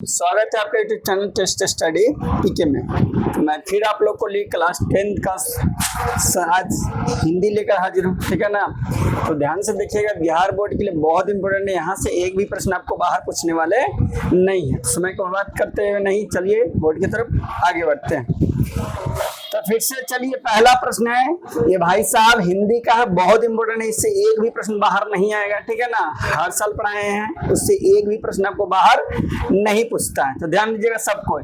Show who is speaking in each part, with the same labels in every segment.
Speaker 1: स्वागत है आपका यूट्यूब चैनल टेस्ट स्टडी पीके में। तो मैं फिर आप लोग को लिए क्लास 10 का आज हिंदी लेकर हाजिर हूँ, ठीक है ना। तो ध्यान से देखिएगा, बिहार बोर्ड के लिए बहुत इंपॉर्टेंट है। यहाँ से एक भी प्रश्न आपको बाहर पूछने वाले नहीं है। समय को बात करते हुए नहीं, चलिए बोर्ड की तरफ आगे बढ़ते हैं। तो फिर से चलिए, पहला प्रश्न है ये भाई साहब हिंदी का है, बहुत इंपॉर्टेंट है। इससे एक भी प्रश्न बाहर नहीं आएगा, ठीक है ना। हर साल पढ़ाए हैं, उससे एक भी प्रश्न आपको बाहर नहीं पूछता है। तो ध्यान दीजिएगा सबको।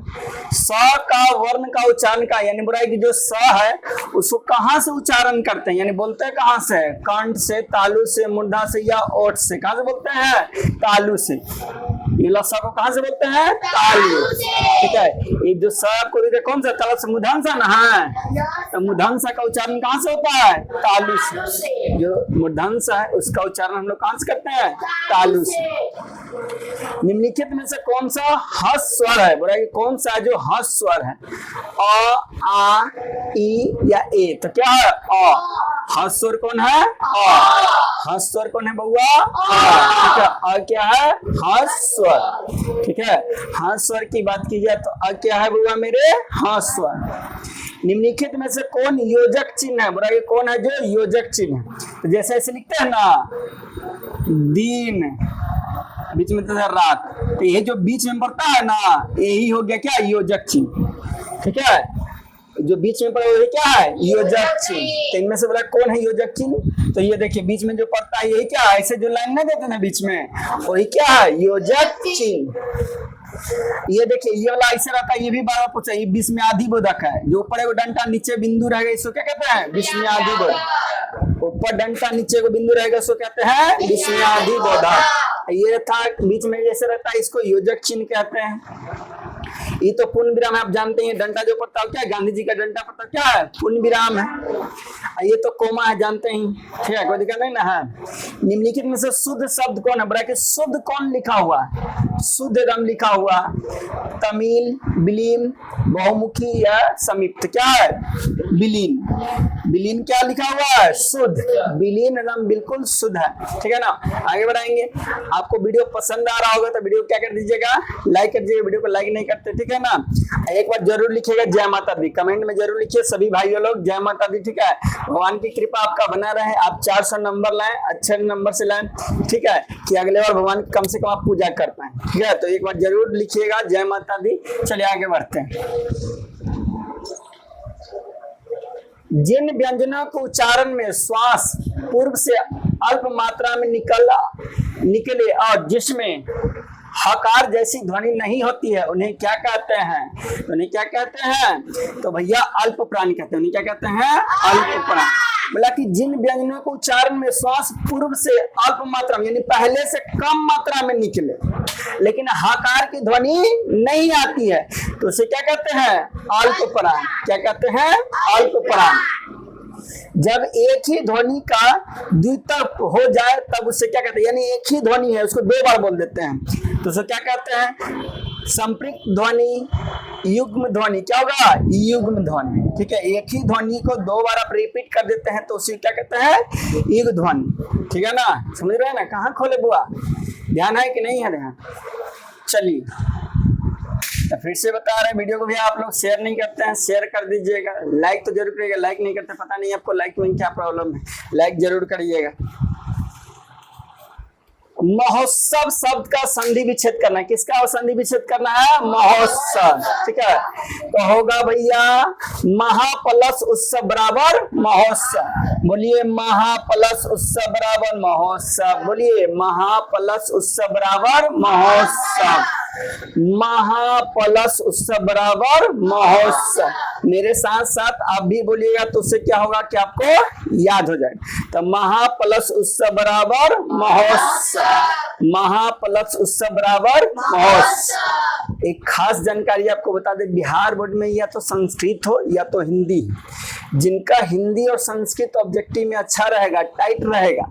Speaker 1: स का वर्ण का उच्चारण का, यानी बुराई की जो स है उसको कहाँ से उच्चारण करते हैं, यानी बोलते हैं कहाँ से, कंठ से, तालु से, मूर्धा से या ओठ से। कहाँ से बोलते हैं? तालु से। ये स को कहाँ से बोलते हैं? तालु, ठीक है। ये जो स को देखिए कौन सा, तालु से मूर्धांसा ना है, तो मूर्धांसा का उच्चारण कहाँ से होता है? तालु से। जो मूर्धांसा है उसका उच्चारण हम लोग कहाँ से करते हैं? तालु से। निम्नलिखित में से कौन सा हस् स्वर है, बोला कि कौन सा जो हस् स्वर है? अ, आ, ई या ए? तो क्या है? अ। हस् स्वर कौन है? अ। हस् स्वर कौन है बउआ? अ, ठीक है। अ क्या है? हस् स्वर, ठीक है। हस् स्वर की बात की जाए तो अ क्या है बउआ मेरे? हस् स्वर। निम्नलिखित में से कौन योजक चिन्ह है, बोला कि कौन है जो योजक चिन्ह है? तो जैसे ऐसे लिखते हैं ना, दिन, बीच में तो रात, तो ये जो बीच में पड़ता है ना, यही हो गया क्या? योजक चिन्ह, ठीक है। जो बीच में पड़ा वो क्या है? योजक चिन्ह। तो इनमें से बोला कौन है योजक चिन्ह? तो ये देखिए बीच में जो पड़ता है यही क्या है? ऐसे जो लाइन नहीं देते ना बीच में, वही क्या है? योजक चिन्ह। ये देखिए ये वाला ऐसे रहता है, ये भी बार बार पूछा। ये विस्मयादि बोधक है। जो ऊपर एक डंडा नीचे बिंदु रहेगा इसको क्या कहते हैं? विस्मयादि बोधक। ऊपर डंडा नीचे को बिंदु रहेगा उसको कहते हैं विस्मयादि बोधक। ये था बीच में जैसे रहता है इसको योजक चिन्ह कहते हैं। ये तो पूर्ण विराम है, आप जानते हैं। डंडा जो पड़ता है क्या है? गांधी जी का डंडा पड़ता क्या है? पूर्ण विराम है। ये तो कोमा है, जानते हैं, ठीक है, कोई दिक्कत नहीं ना है। निम्नलिखित में से शुद्ध शब्द कौन है? बड़ा कि शुद्ध कौन लिखा हुआ है? शुद्ध एकदम लिखा हुआ, तमिल, विलीन, बहुमुखी या समीप्त? क्या है? विलीन। विलीन क्या लिखा हुआ है? शुद्ध। विलीन एकदम बिल्कुल शुद्ध है, ठीक है ना। आगे बढ़ाएंगे। आपको वीडियो पसंद आ रहा होगा तो वीडियो क्या कर दीजिएगा? लाइक कर दीजिएगा। वीडियो को लाइक नहीं करते, ठीक है ना। एक बार जरूर लिखिएगा जय माता दी, कमेंट में जरूर लिखिए सभी भाइयों लोग जय माता दी, ठीक है। भगवान की कृपा आपका बना रहे, आप 400 नंबर लाएं, अच्छे नंबर से लाएं, ठीक है, कि अगले बार भगवान की कम से कम आप पूजा कर पाए, ठीक है। तो एक बार जरूर लिखिएगा जय माता दी। चलिए आगे बढ़ते हैं। जिन व्यंजनों के उच्चारण में श्वास पूर्व से अल्प मात्रा में निकले और जिसमें हकार जैसी ध्वनि नहीं होती है उन्हें क्या कहते हैं? तो उन्हें क्या कहते हैं? तो भैया अल्प प्राण कहते हैं। उन्हें क्या कहते हैं? अल्प प्राण। बोला कि जिन व्यंजनों को उच्चारण में श्वास पूर्व से अल्प मात्रा में, यानी पहले से कम मात्रा में निकले लेकिन हकार की ध्वनि नहीं आती है, तो उसे क्या कहते हैं? अल्प प्राण। क्या कहते हैं? अल्प प्राण। जब एक ही ध्वनि का द्वितर्क हो जाए तब उसे क्या कहते हैं? यानी एक ही ध्वनि है उसको दो बार बोल देते हैं, तो उसे क्या कहते हैं? संपृक्त ध्वनि, युग्म ध्वनि। क्या होगा? युग्म ध्वनि, ठीक है। एक ही ध्वनि को दो बार आप रिपीट कर देते हैं तो उसे क्या कहते हैं? युग्म ध्वनि, ठीक है ना। समझ रहे हैं ना? कहाँ खोले बुआ? ध्यान है कि नहीं है ध्यान? चलिए तो फिर से बता रहे हैं, वीडियो को भी आप लोग शेयर नहीं करते हैं, शेयर कर दीजिएगा। लाइक तो जरूर करिएगा, लाइक नहीं करते, पता नहीं आपको लाइक में क्या प्रॉब्लम है, लाइक जरूर करिएगा। महोत्सव शब्द का संधि विच्छेद करना है। किसका संधि विच्छेद करना है? महोत्सव, ठीक है। तो होगा भैया महाप्लस उत्सव बराबर महोत्सव। बोलिए महाप्लस उत्सव बराबर महोत्सव। बोलिए महाप्लस उत्सव बराबर महोत्सव। महाप्लस उत्सव बराबर महोत्सव। मेरे साथ साथ आप भी बोलिएगा तो उससे क्या होगा कि आपको याद हो जाएगा। तो महाप्लस उत्सव बराबर महोत्सव। महाप्लस उत्सव बराबर महोत्सव। एक खास जानकारी आपको बता दें, बिहार बोर्ड में या तो संस्कृत हो या तो हिंदी। जिनका हिंदी और संस्कृत ऑब्जेक्टिव में अच्छा रहेगा, टाइट रहेगा,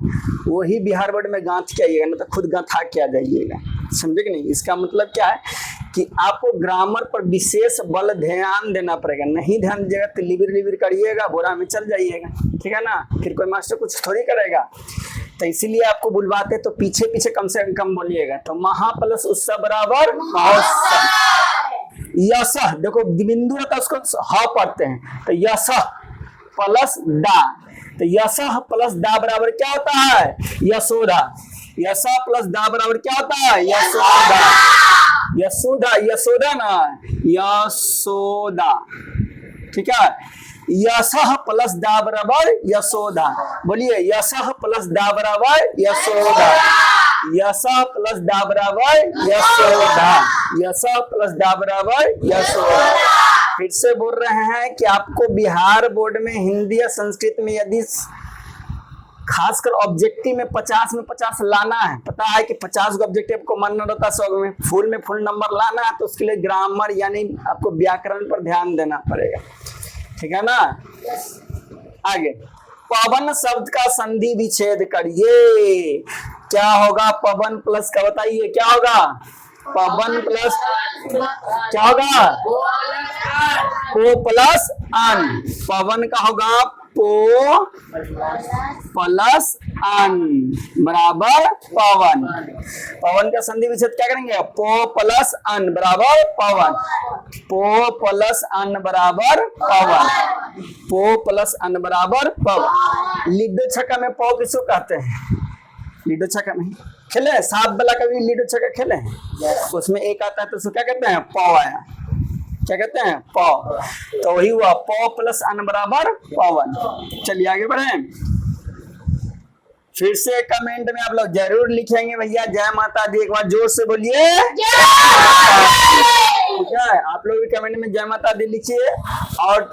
Speaker 1: वही बिहार बोर्ड में गांठ के आइएगा, नहीं तो खुद गांठा के आ जाइएगा। समझे कि नहीं? इसका मतलब क्या है कि आपको ग्रामर पर विशेष बल ध्यान देना पड़ेगा। नहीं ध्यान दीजिएगा तो लिबिर लिबिर करिएगा, बोरा में चल जाइएगा, ठीक है ना। फिर कोई मास्टर कुछ थोड़ी करेगा। तो इसीलिए आपको बुलवाते तो पीछे पीछे कम से कम बोलिएगा। तो महा प्लस उत्सव बराबर महोत्सव। यश, देखो बिंदु रहता है उसको ह पढ़ते हैं, तो यश प्लस डा, तो यश प्लस डा बराबर क्या होता है? यशोदा। यश प्लस डा बराबर क्या होता है? यशोदा। यशोदा, यशोदा ना, यशोदा, ठीक है। यश प्लस डा बराबर यशोदा, बोलिए यश प्लस डा बराबर यशोदा। यश प्लस डा बराबर यशोदा। यश प्लस डा बराबर यशोदा। फिर से बोल रहे हैं कि आपको बिहार बोर्ड में हिंदी या संस्कृत में यदि खासकर ऑब्जेक्टिव में 50 में 50 लाना है, पता है कि 50 को ऑब्जेक्टिव को मानना रहता है, 100 में फुल नंबर लाना है, तो उसके लिए ग्रामर यानी आपको व्याकरण पर ध्यान देना पड़ेगा, ठीक है ना। आगे, पवन शब्द का संधि विच्छेद करिए। क्या होगा? पवन प्लस का बताइए क्या होगा? पवन प्लस क्या होगा? पो प्लस अन। पवन का होगा पो प्लस अन बराबर पवन। पवन का संधि विच्छेद क्या करेंगे? पो प्लस अन बराबर पवन। पो प्लस अन बराबर पवन। पो प्लस अन बराबर पवन। लिडो छक्का में पो किसको कहते हैं? लिडो छक्का में खेले, 7 वाला कभी लिडो छक्का खेले हैं? उसमें एक आता है तो उसको क्या कहते हैं? पौ आया, क्या कहते हैं? पौ। तो वही हुआ पौ प्लस अन बराबर पवन। चलिए आगे बढ़े। फिर से कमेंट में आप लोग जरूर लिखेंगे भैया जय माता दी, एक बार जोर से बोलिए, ठीक है। आप लोग भी कमेंट में जय माता दी लिखिए और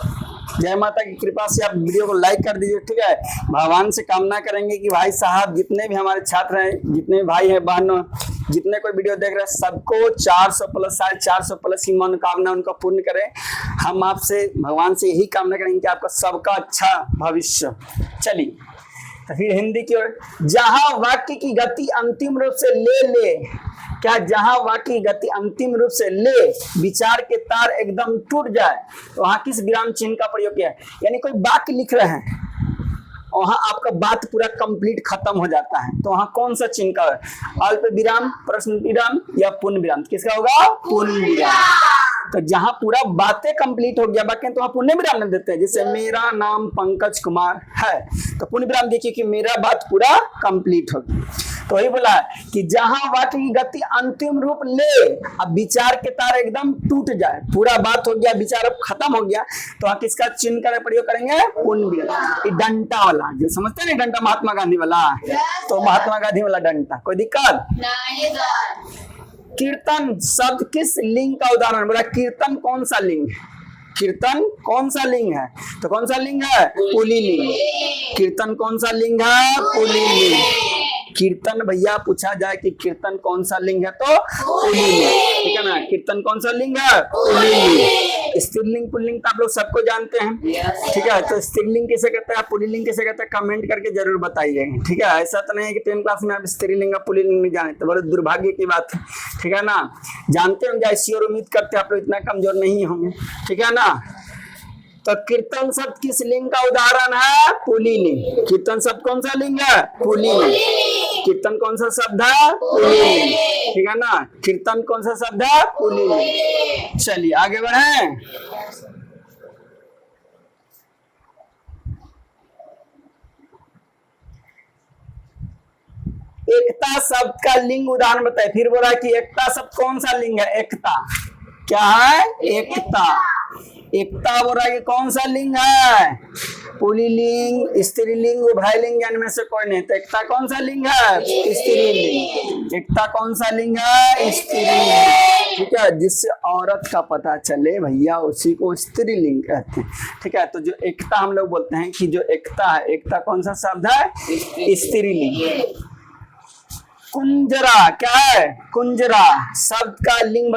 Speaker 1: जय माता की कृपा से आप वीडियो को लाइक कर दीजिए, ठीक है। भगवान से कामना करेंगे कि भाई साहब जितने भी हमारे छात्र हैं, जितने भाई हैं बहनों, जितने कोई वीडियो देख रहे हैं, सबको 400 प्लस 450 प्लस की मनोकामना उनका पूर्ण करें। हम आपसे भगवान से यही कामना करेंगे कि आपका सबका अच्छा भविष्य। चलिए तो फिर हिंदी की ओर। जहां वाक्य की गति अंतिम रूप से ले क्या, जहां वाक्य की गति अंतिम रूप से ले विचार के तार एकदम टूट जाए, तो वहां किस विराम चिन्ह का प्रयोग किया है? यानी कोई वाक्य लिख रहे हैं, वहां आपका बात पूरा कंप्लीट खत्म हो जाता है, तो वहां कौन सा चिन्ह का? अल्प विराम, प्रश्न विराम या पूर्ण विराम? किसका होगा? पूर्ण विराम। तो जहां पूरा बातें कंप्लीट हो गया बाकी तो वहां पूर्ण विराम नहीं देते हैं। जैसे मेरा नाम पंकज कुमार है, तो पूर्ण विराम देखिए कि मेरा बात पूरा कंप्लीट हो गया। तो वही बोला कि जहां वाक्य की गति अंतिम रूप ले, अब विचार के तार एकदम टूट जाए, पूरा बात हो गया, विचार अब खत्म हो गया, तो वहां किसका चिन्ह का प्रयोग करेंगे? पूर्ण विराम। डंटा वाला जो समझते हैं ना, डंटा महात्मा गांधी वाला, तो महात्मा गांधी वाला डंटा। कोई दिक्कत नहीं। कीर्तन शब्द किस लिंग का उदाहरण? बोला कीर्तन कौन सा लिंग है? कीर्तन कौन सा लिंग है? तो कौन सा लिंग है? पुल्लिंग। कीर्तन कौन सा लिंग है? पुल्लिंग। कीर्तन भैया पूछा जाए कि कीर्तन कौन सा लिंग है, तो पुल्लिंग, ठीक है ना। कीर्तन कौन सा लिंग है? पुल्लिंग। स्त्रीलिंग पुल्लिंग तो आप लोग सबको जानते हैं, ठीक है। तो स्त्रीलिंग किसे कहते हैं, पुल्लिंग किसे कहते हैं, कमेंट करके जरूर बताइए, ठीक है। ऐसा तो नहीं है कि 10th क्लास में आप स्त्रीलिंग और पुल्लिंग नहीं जाने, तो बड़े दुर्भाग्य की बात है, ठीक है ना। जानते होंगे ऐसी और उम्मीद करते हैं आप लोग इतना कमजोर नहीं होंगे, ठीक है ना। तो कीर्तन शब्द किस लिंग का उदाहरण है? पुल्लिंग। कीर्तन शब्द कौन सा लिंग है? पुल्लिंग। कीर्तन कौन सा शब्द है? पुल्लिंग, ठीक है ना। कीर्तन कौन सा शब्द है? पुल्लिंग। चलिए आगे बढ़े। एकता शब्द का लिंग उदाहरण बताए। फिर बोला कि एकता शब्द कौन सा लिंग है? एकता क्या है? एकता। एकता बोल रहा है कि कौन सा लिंग है? पुल्लिंग, स्त्रीलिंग, उभयलिंग, इनमें से कोई नहीं। तो एकता कौन सा लिंग है? स्त्रीलिंग। एकता कौन सा लिंग है? स्त्रीलिंग, ठीक है। जिससे औरत का पता चले भैया उसी को स्त्रीलिंग कहते हैं, ठीक है। तो जो एकता हम लोग बोलते हैं कि जो एकता है, एकता कौन सा शब्द है? स्त्रीलिंग। कुंजरा क्या है? कुंजरा शब्द का लिंग